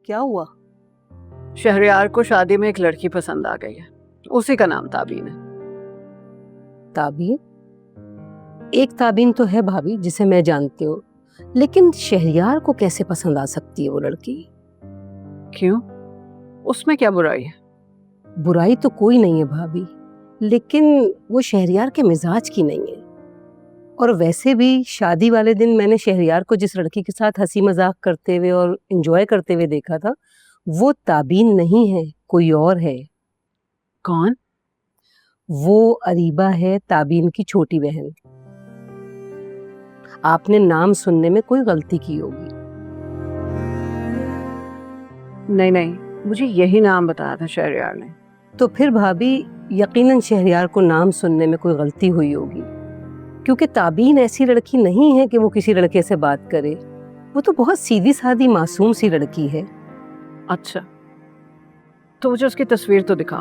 क्या हुआ? शहरयार को शादी में एक लड़की पसंद आ गई है, उसी का नाम ताबीन है। ताबीन? एक ताबीन तो है भाभी जिसे मैं जानती हूँ, लेकिन शहरयार को कैसे पसंद आ सकती है वो लड़की? क्यों, उसमें क्या बुराई है? बुराई तो कोई नहीं है भाभी, लेकिन वो शहरयार के मिजाज की नहीं है। और वैसे भी शादी वाले दिन मैंने शहरयार को जिस लड़की के साथ हंसी मजाक करते हुए और एंजॉय करते हुए देखा था, वो ताबीन नहीं है, कोई और है। कौन? वो अरीबा है, ताबीन की छोटी बहन। आपने नाम सुनने में कोई गलती की होगी। नहीं नहीं, मुझे यही नाम बताया था शहरयार ने। तो फिर भाभी यकीनन शहरयार को नाम सुनने में कोई गलती हुई होगी, क्योंकि ताबीन ऐसी लड़की नहीं है कि वो किसी लड़के से बात करे। वो तो बहुत सीधी सादी मासूम सी लड़की है। अच्छा, तो मुझे उसकी तस्वीर तो दिखा,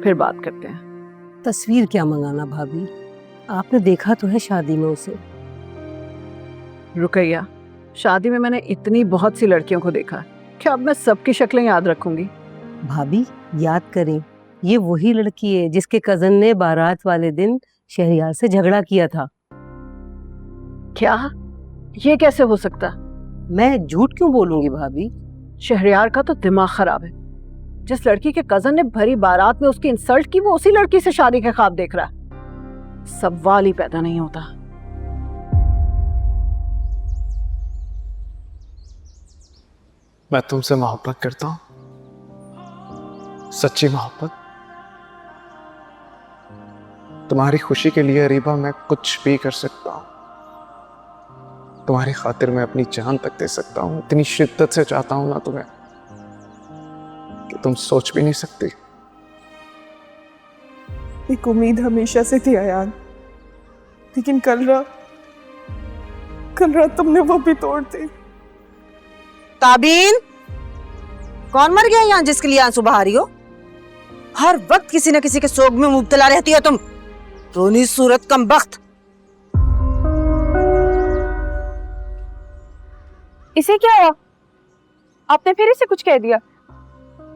फिर बात करते हैं। तस्वीर क्या मंगाना भाभी, आपने देखा तो है शादी में उसे। रुकैया, शादी में मैंने इतनी बहुत सी लड़कियों को देखा, क्या अब मैं सबकी शक्लें याद रखूंगी? भाभी याद करें, ये वही लड़की है जिसके कजन ने बारात वाले दिन शहरयार से झगड़ा किया था। क्या? ये कैसे हो सकता? मैं झूठ क्यों बोलूंगी भाभी? शहरयार का तो दिमाग खराब है। जिस लड़की के कजन ने भरी बारात में उसकी इंसल्ट की, वो उसी लड़की से शादी के ख्वाब देख रहा है। सवाल ही पैदा नहीं होता। मैं तुमसे मोहब्बत करता हूं, सच्ची मोहब्बत। तुम्हारी खुशी के लिए अरीबा मैं कुछ भी कर सकता हूं। तुम्हारी खातिर मैं अपनी जान तक दे सकता हूं। इतनी शिद्दत से चाहता हूं ना तुम्हें कि तुम सोच भी नहीं सकती। एक उम्मीद हमेशा से थी अयान, लेकिन कल रात तुमने वो भी तोड़ दी। ताबीन, कौन मर गया यहाँ जिसके लिए आंसू बहा रही हो? हर वक्त किसी न किसी के सोग में मुब्तला रहती हो तुम, रोनी सूरत कमबख्त। इसे क्या हुआ? आपने फिर इसे कुछ कह दिया?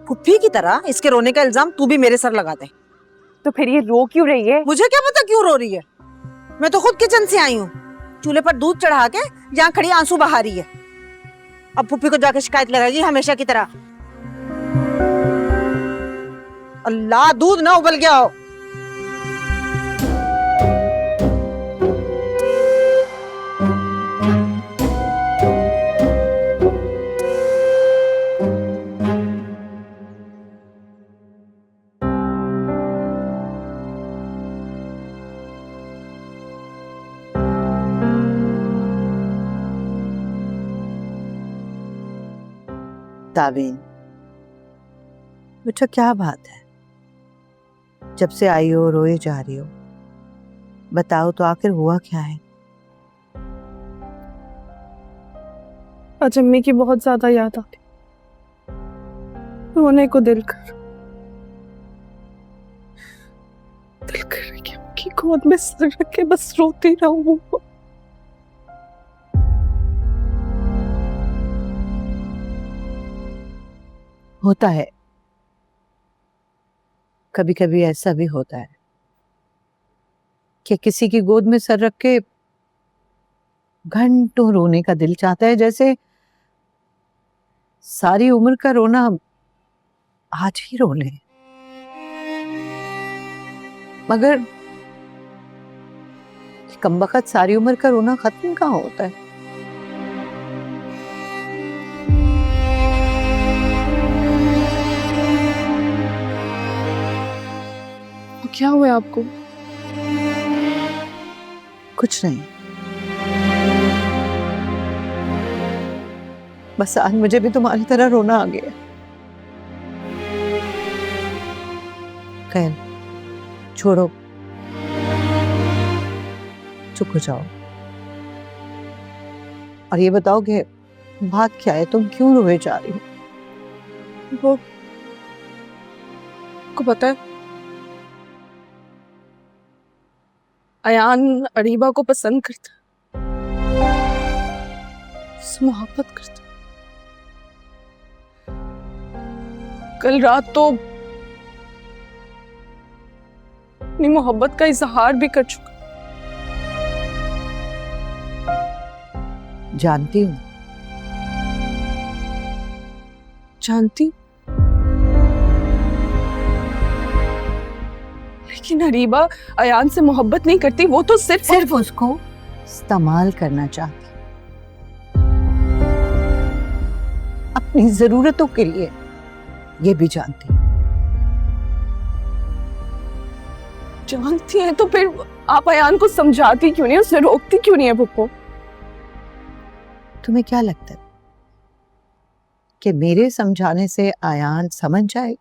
फुफ्फी की तरह इसके रोने का इल्जाम तू भी मेरे सर लगा दे। तो फिर ये रो क्यों रही है? मुझे क्या पता क्यों रो रही है। मैं तो खुद किचन से आई हूँ, चूल्हे पर दूध चढ़ा के यहाँ खड़ी आंसू बहा रही है। अब फुफ्फी को जाके शिकायत लगाएगी हमेशा की तरह। अल्लाह, दूध ना उबल गया हो। ताबीन बेटा, क्या बात है? जब से आई हो रोए जा रही हो। बताओ तो आखिर हुआ क्या है? आज अम्मी की बहुत ज्यादा याद आती, रोने को दिल कर रही कि उनकी गोद में सर रख के बस रोती रहूं। होता है, कभी कभी ऐसा भी होता है कि किसी की गोद में सर रख के घंटों रोने का दिल चाहता है, जैसे सारी उम्र का रोना आज ही रो ले। मगर कमबख्त सारी उम्र का रोना खत्म कहाँ होता है? क्या हुआ आपको? कुछ नहीं, बस आज मुझे भी तुम्हारी तरह रोना आ गया। खैर छोड़ो, चुप हो जाओ और ये बताओ कि बात क्या है, तुम क्यों रोए जा रही हो? वो को पता है, अयान अरीबा को पसंद करता, उससे मोहब्बत करता। कल रात तो अपनी मोहब्बत का इजहार भी कर चुका। जानती हूँ। जानती, लेकिन अरीबा अयान से मोहब्बत नहीं करती, वो तो सिर्फ उसको इस्तेमाल करना चाहती, अपनी जरूरतों के लिए। ये भी जानती। जानती है तो फिर आप अयान को समझाती क्यों नहीं, उसे रोकती क्यों नहीं है पुप्पो? तुम्हें क्या लगता है कि मेरे समझाने से आयान समझ जाए?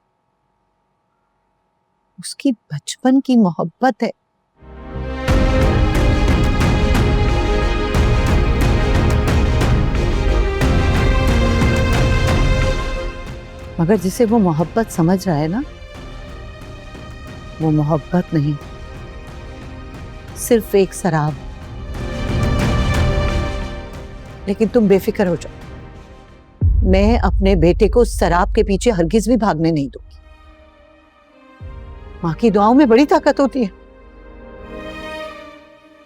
उसकी बचपन की मोहब्बत है। मगर जिसे वो मोहब्बत समझ रहा है ना, वो मोहब्बत नहीं, सिर्फ एक शराब। लेकिन तुम बेफिक्र हो जाओ, मैं अपने बेटे को शराब के पीछे हरगिज भी भागने नहीं दूंगी। माँ की दुआओं में बड़ी ताकत होती है।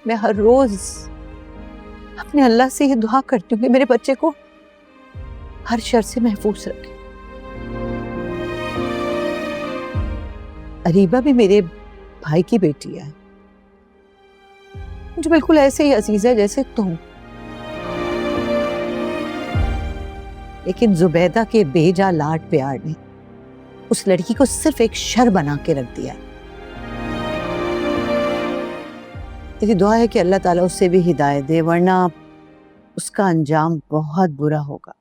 मैं हर रोज अपने अल्लाह से ये दुआ करती हूँ कि मेरे बच्चे को हर शर से महफूज रखे। अरीबा भी मेरे भाई की बेटी है, मुझे बिल्कुल ऐसे ही अजीज है जैसे तुम। लेकिन जुबैदा के बेजा लाड प्यार ने उस लड़की को सिर्फ एक शर बना के रख दिया है। तेरी दुआ है कि अल्लाह ताला उससे भी हिदायत दे, वरना उसका अंजाम बहुत बुरा होगा।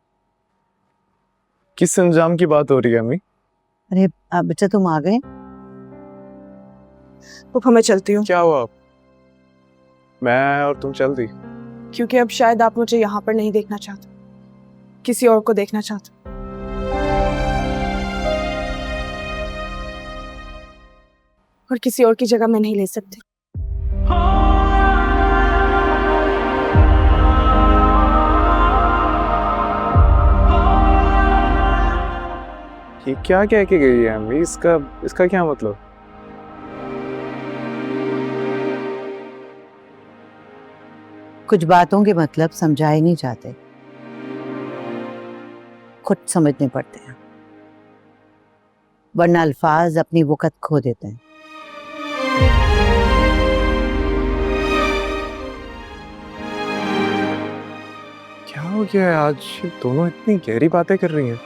किस अंजाम की बात हो रही है अम्मी? अरे बच्चा तुम आ गए? पुप्पो मैं चलती हूँ, क्या हुआ? मैं और तुम चल दी? क्योंकि अब शायद आप मुझे यहाँ पर नहीं देखना चाहते, किसी और को देखना चाहते। और किसी और की जगह मैं नहीं ले सकती। ये क्या कह के गई है अम्मी? इसका क्या मतलब? कुछ बातों के मतलब समझाए नहीं जाते, खुद समझने पड़ते हैं, वरना अल्फाज अपनी वक़्त खो देते हैं। क्या हो गया है आज? दोनों इतनी गहरी बातें कर रही हैं।